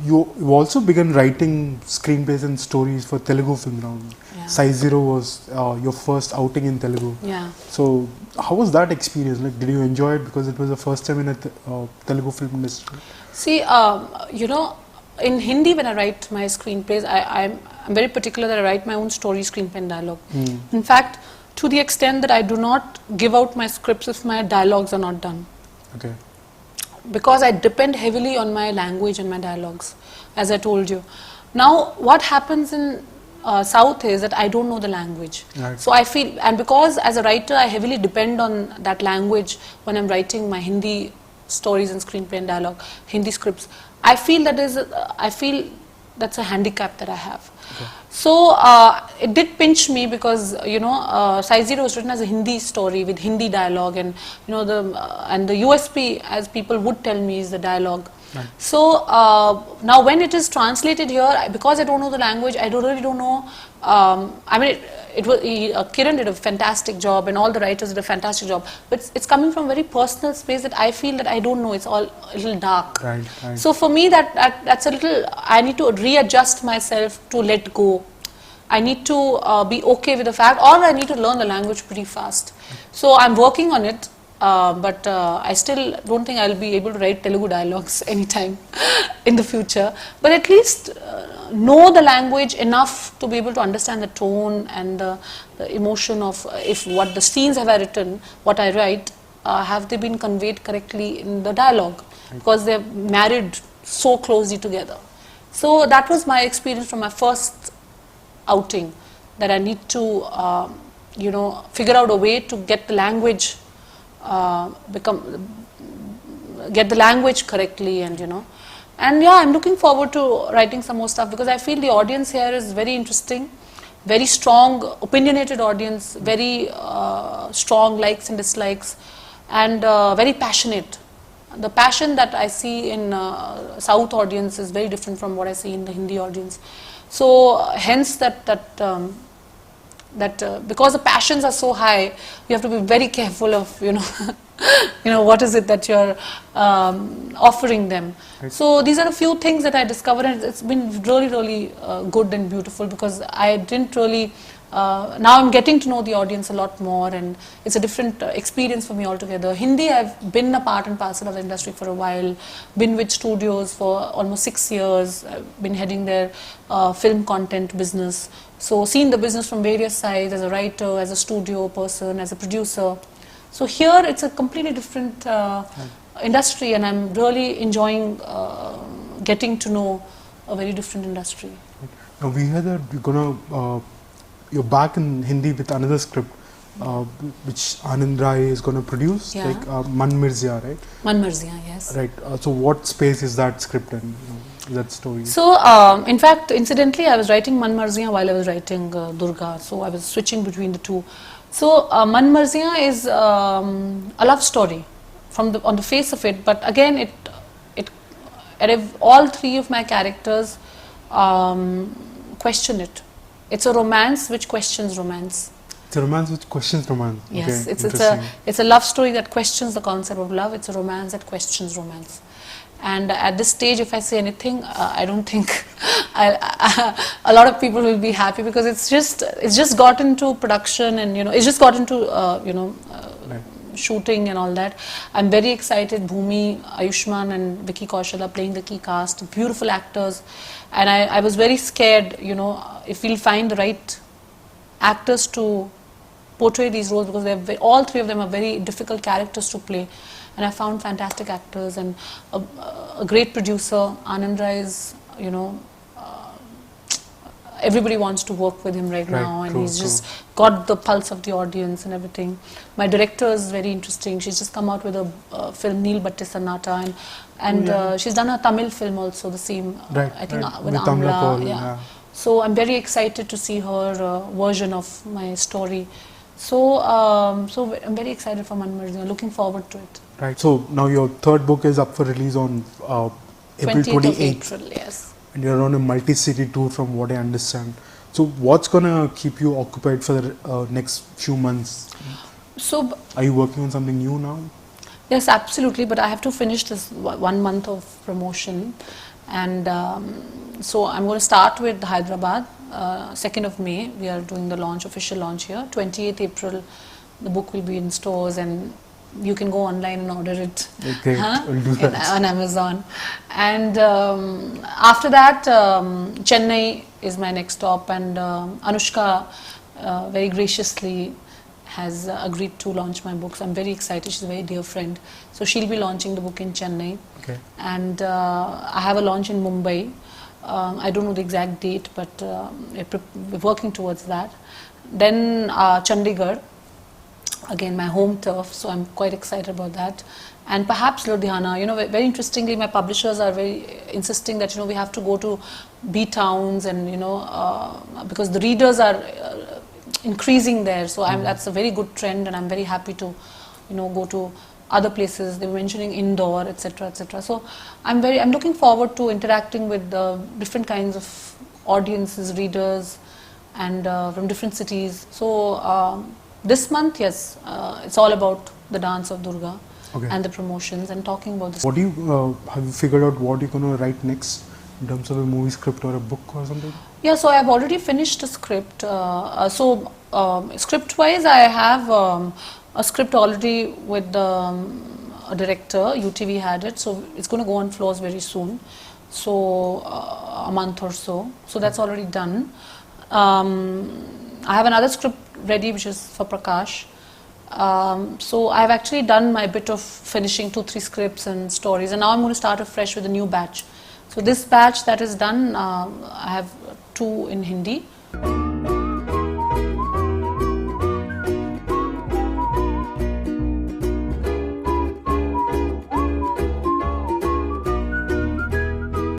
you also began writing screenplays and stories for Telugu film round. Yeah. Size Zero was your first outing in Telugu. Yeah. So how was that experience? Like, did you enjoy it because it was the first time in a Telugu film industry? See, you know, in Hindi when I write my screenplays, I'm very particular that I write my own story, screenplay and dialogue. In fact, to the extent that I do not give out my scripts if my dialogues are not done. Okay. Because I depend heavily on my language and my dialogues, as I told you. Now, what happens in South is that I don't know the language. Right. So I feel, and because as a writer, I heavily depend on that language when I'm writing my Hindi stories and screenplay and dialogue, Hindi scripts. I feel that's a handicap that I have. Okay. So it did pinch me because you know Size Zero was written as a Hindi story with Hindi dialogue, and you know the USP, as people would tell me, is the dialogue. Right. So now when it is translated here, because I don't know the language, I really don't know. I mean, Kiran did a fantastic job, and all the writers did a fantastic job. But it's coming from a very personal space that I feel that I don't know. It's all a little dark. Right, right. So for me, that's a little. I need to readjust myself to let go. I need to be okay with the fact, or I need to learn the language pretty fast. So I'm working on it. But I still don't think I'll be able to write Telugu dialogues anytime in the future. But at least know the language enough to be able to understand the tone and the emotion of if what the scenes have I written, what I write, have they been conveyed correctly in the dialogue, because they're married so closely together. So that was my experience from my first outing, that I need to you know, figure out a way to get the language get the language correctly, and you know, and yeah, I'm looking forward to writing some more stuff, because I feel the audience here is very interesting, very strong, opinionated audience, very strong likes and dislikes, and very passionate. The passion that I see in South audience is very different from what I see in the Hindi audience. So hence because the passions are so high, you have to be very careful of, you know, you know, what is it that you're offering them. Right. So these are a few things that I discovered, and it's been really, really good and beautiful, because I didn't really, now I'm getting to know the audience a lot more, and it's a different experience for me altogether. Hindi, I've been a part and parcel of the industry for a while, been with studios for almost 6 years, I've been heading their film content business. So seen the business from various sides, as a writer, as a studio person, as a producer. So here it's a completely different industry, and I'm really enjoying getting to know a very different industry. Now we heard that you're back in Hindi with another script, which Anand Rai is going to produce, Yeah. like Man Mirzya, right? Man Mirzya, yes. Right. So what space is that script in, that story? So in fact, incidentally, I was writing Man Mirzya while I was writing Durga. So I was switching between the two. So Man Mirzya is a love story on the face of it, but again, all three of my characters question it. It's a romance which questions romance. It's a romance which questions romance. Yes, okay, it's a love story that questions the concept of love. It's a romance that questions romance. And at this stage, if I say anything, I don't think a lot of people will be happy, because it's just got into production, and you know, it's just got into right. shooting and all that. I'm very excited. Bhumi, Ayushman and Vicky Kaushal are playing the key cast, beautiful actors, and I was very scared, you know, if we'll find the right actors to portray these roles, because all three of them are very difficult characters to play. And I found fantastic actors and a great producer. Anand Rai is, you know, everybody wants to work with him right now, and he's just got the pulse of the audience and everything. My director is very interesting. She's just come out with a film, Neel Bhatte Sannata, and she's done a Tamil film also, the same, I think with Amla. Yeah. So I'm very excited to see her version of my story. So I'm very excited for Man Mirzya, looking forward to it. Right. So now your third book is up for release on April 28th. April, yes. And you're on a multi-city tour, from what I understand. So what's gonna keep you occupied for the next few months? So are you working on something new now? Yes, absolutely. But I have to finish this 1 month of promotion. And so I'm going to start with Hyderabad. 2nd of May, we are doing the launch, official launch here. 28th April, the book will be in stores, and you can go online and order it. Okay, we'll do that. On Amazon. And after that, Chennai is my next stop, and Anushka very graciously has agreed to launch my books. I'm very excited. She's a very dear friend. So she'll be launching the book in Chennai. Okay. And I have a launch in Mumbai. I don't know the exact date, but we're working towards that. Then Chandigarh, again my home turf, so I'm quite excited about that. And perhaps Ludhiana. Very interestingly, my publishers are very insisting that we have to go to B towns, and because the readers are increasing there. So that's a very good trend, and I'm very happy to go to other places. They were mentioning Indore, etc., etc. So I'm looking forward to interacting with different kinds of audiences, readers, and from different cities. So this month, yes, it's all about the Dance of Durga. Okay. And the promotions, and talking about this. What do you have you figured out what you're gonna write next in terms of a movie script or a book or something? Yeah, so I've already finished a script. Script-wise, I have a script already with a director. UTV had it, so it's going to go on floors very soon. So a month or so. So that's already done. I have another script ready, which is for Prakash. So I've actually done my bit of finishing 2-3 scripts and stories, and now I'm going to start afresh with a new batch. So this batch that is done, I have 2 in Hindi,